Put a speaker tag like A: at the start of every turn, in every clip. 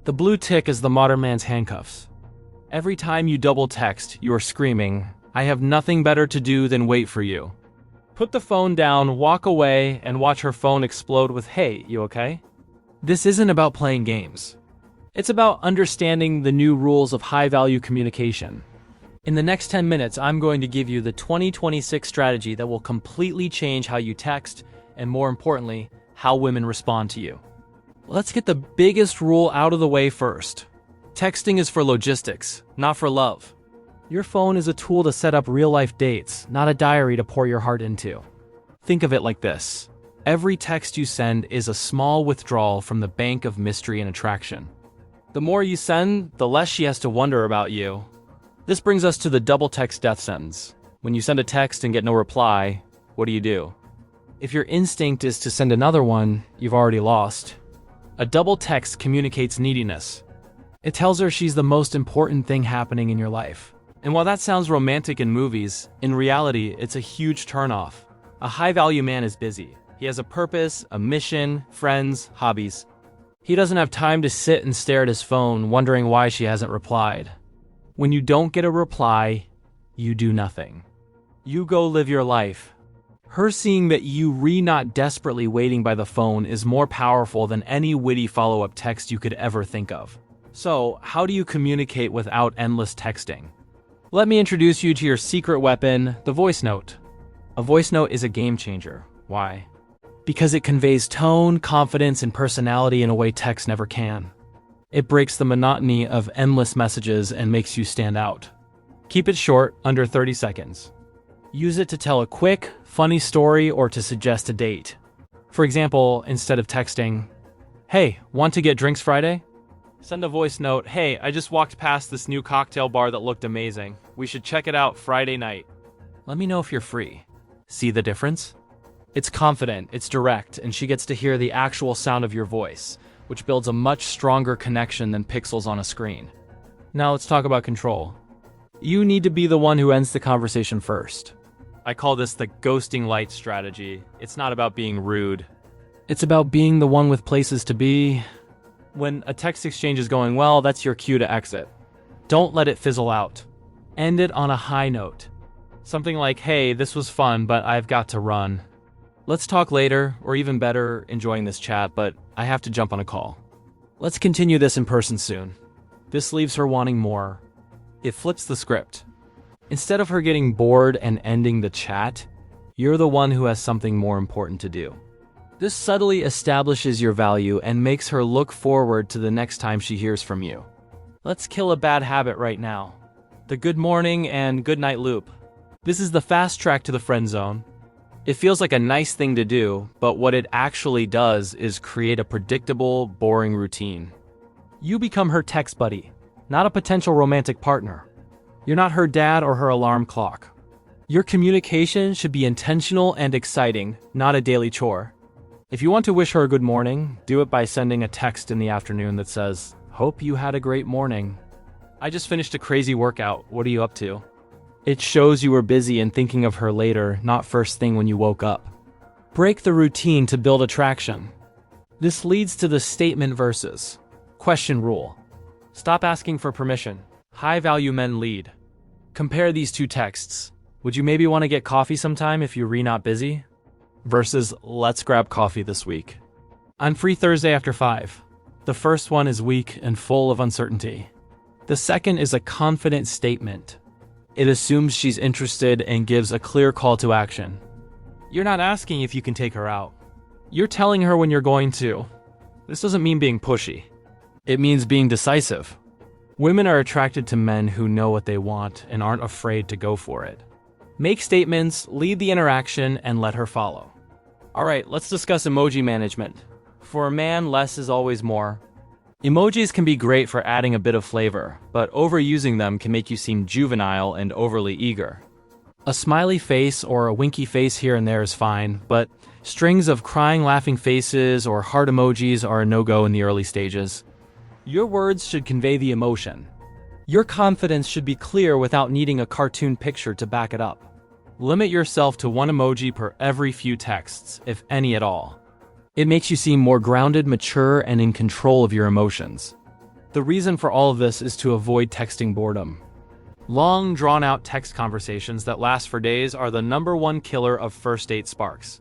A: The blue tick is the modern man's handcuffs. Every time you double text, you are screaming, "I have nothing better to do than wait for you." Put the phone down, walk away, and watch her phone explode with, "Hey, you okay?" This isn't about playing games. It's about understanding the new rules of high-value communication. In the next 10 minutes, I'm going to give you the 2026 strategy that will completely change how you text and, more importantly, how women respond to you. Let's get the biggest rule out of the way first. Texting is for logistics, not for love. Your phone is a tool to set up real-life dates, not a diary to pour your heart into. Think of it like this. Every text you send is a small withdrawal from the bank of mystery and attraction. The more you send, the less she has to wonder about you. This brings us to the double text death sentence. When you send a text and get no reply, what do? If your instinct is to send another one, you've already lost. A double text communicates neediness. It tells her she's the most important thing happening in your life. And while that sounds romantic in movies, in reality, it's a huge turnoff. A high-value man is busy. He has a purpose, a mission, friends, hobbies. He doesn't have time to sit and stare at his phone, wondering why she hasn't replied. When you don't get a reply, you do nothing. You go live your life. Her seeing that you not desperately waiting by the phone is more powerful than any witty follow-up text you could ever think of. So, how do you communicate without endless texting? Let me introduce you to your secret weapon, the voice note. A voice note is a game changer. Why? Because it conveys tone, confidence, and personality in a way text never can. It breaks the monotony of endless messages and makes you stand out. Keep it short, under 30 seconds. Use it to tell a quick, funny story or to suggest a date. For example, instead of texting, "Hey, want to get drinks Friday?" Send a voice note, "Hey, I just walked past this new cocktail bar that looked amazing. We should check it out Friday night. Let me know if you're free." See the difference? It's confident, it's direct, and she gets to hear the actual sound of your voice, which builds a much stronger connection than pixels on a screen. Now let's talk about control. You need to be the one who ends the conversation first. I call this the ghosting light strategy. It's not about being rude. It's about being the one with places to be. When a text exchange is going well, that's your cue to exit. Don't let it fizzle out. End it on a high note. Something like, "Hey, this was fun, but I've got to run. Let's talk later," or even better, "Enjoying this chat, but I have to jump on a call. Let's continue this in person soon." This leaves her wanting more. It flips the script. Instead of her getting bored and ending the chat, you're the one who has something more important to do. This subtly establishes your value and makes her look forward to the next time she hears from you. Let's kill a bad habit right now. The good morning and good night loop. This is the fast track to the friend zone. It feels like a nice thing to do, but what it actually does is create a predictable, boring routine. You become her text buddy, not a potential romantic partner. You're not her dad or her alarm clock. Your communication should be intentional and exciting, not a daily chore. If you want to wish her a good morning, do it by sending a text in the afternoon that says, "Hope you had a great morning. I just finished a crazy workout. What are you up to?" It shows you were busy and thinking of her later, not first thing when you woke up. Break the routine to build attraction. This leads to the statement versus question rule. Stop asking for permission. High-value men lead. Compare these two texts. "Would you maybe want to get coffee sometime if you're not busy?" Versus, "Let's grab coffee this week. I'm free Thursday after 5. The first one is weak and full of uncertainty. The second is a confident statement. It assumes she's interested and gives a clear call to action. You're not asking if you can take her out. You're telling her when you're going to. This doesn't mean being pushy. It means being decisive. Women are attracted to men who know what they want and aren't afraid to go for it. Make statements, lead the interaction, and let her follow. All right, let's discuss emoji management. For a man, less is always more. Emojis can be great for adding a bit of flavor, but overusing them can make you seem juvenile and overly eager. A smiley face or a winky face here and there is fine, but strings of crying laughing faces or heart emojis are a no-go in the early stages. Your words should convey the emotion. Your confidence should be clear without needing a cartoon picture to back it up. Limit yourself to one emoji per every few texts, if any at all. It makes you seem more grounded, mature, and in control of your emotions. The reason for all of this is to avoid texting boredom. Long, drawn-out text conversations that last for days are the #1 killer of first date sparks.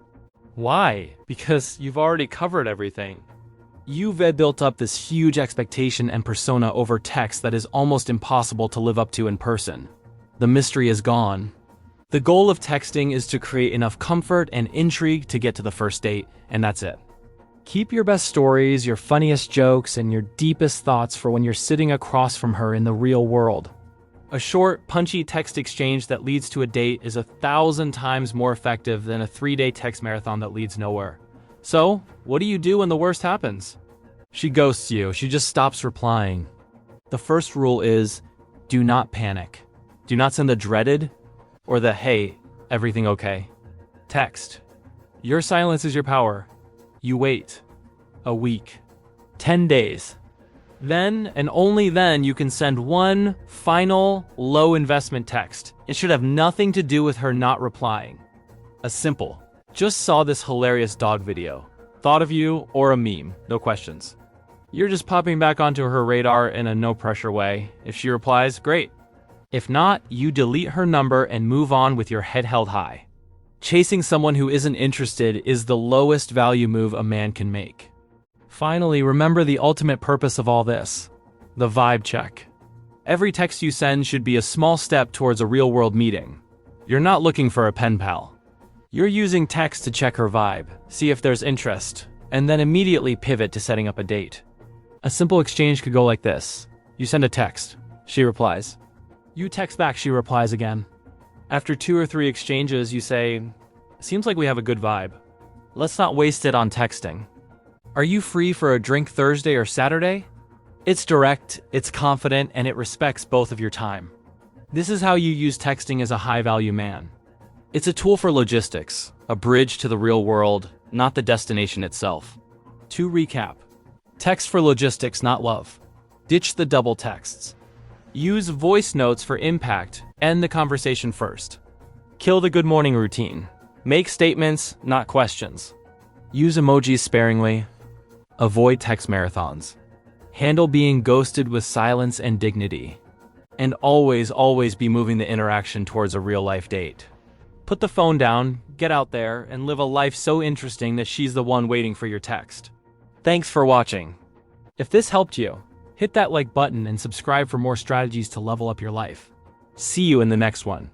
A: Why? Because you've already covered everything. You've built up this huge expectation and persona over text that is almost impossible to live up to in person. The mystery is gone. The goal of texting is to create enough comfort and intrigue to get to the first date, and that's it. Keep your best stories, your funniest jokes, and your deepest thoughts for when you're sitting across from her in the real world. A short, punchy text exchange that leads to a date is 1,000 times more effective than a 3-day text marathon that leads nowhere. So, what do you do when the worst happens? She ghosts you. She just stops replying. The first rule is, do not panic. Do not send the dreaded or the "Hey, everything okay?" text. Your silence is your power. You wait. A week. 10 days. Then, and only then, you can send one final, low-investment text. It should have nothing to do with her not replying. A simple, "Just saw this hilarious dog video. Thought of you," or a meme, no questions. You're just popping back onto her radar in a no-pressure way. If she replies, great. If not, you delete her number and move on with your head held high. Chasing someone who isn't interested is the lowest value move a man can make. Finally, remember the ultimate purpose of all this: the vibe check. Every text you send should be a small step towards a real-world meeting. You're not looking for a pen pal. You're using text to check her vibe, see if there's interest, and then immediately pivot to setting up a date. A simple exchange could go like this. You send a text. She replies. You text back. She replies again. After 2 or 3 exchanges, you say, "Seems like we have a good vibe. Let's not waste it on texting. Are you free for a drink Thursday or Saturday?" It's direct, it's confident, and it respects both of your time. This is how you use texting as a high-value man. It's a tool for logistics, a bridge to the real world, not the destination itself. To recap, text for logistics, not love. Ditch the double texts. Use voice notes for impact. End the conversation first. Kill the good morning routine. Make statements, not questions. Use emojis sparingly. Avoid text marathons. Handle being ghosted with silence and dignity. And always, always be moving the interaction towards a real-life date. Put the phone down, get out there, and live a life so interesting that she's the one waiting for your text. Thanks for watching. If this helped you, hit that like button and subscribe for more strategies to level up your life. See you in the next one.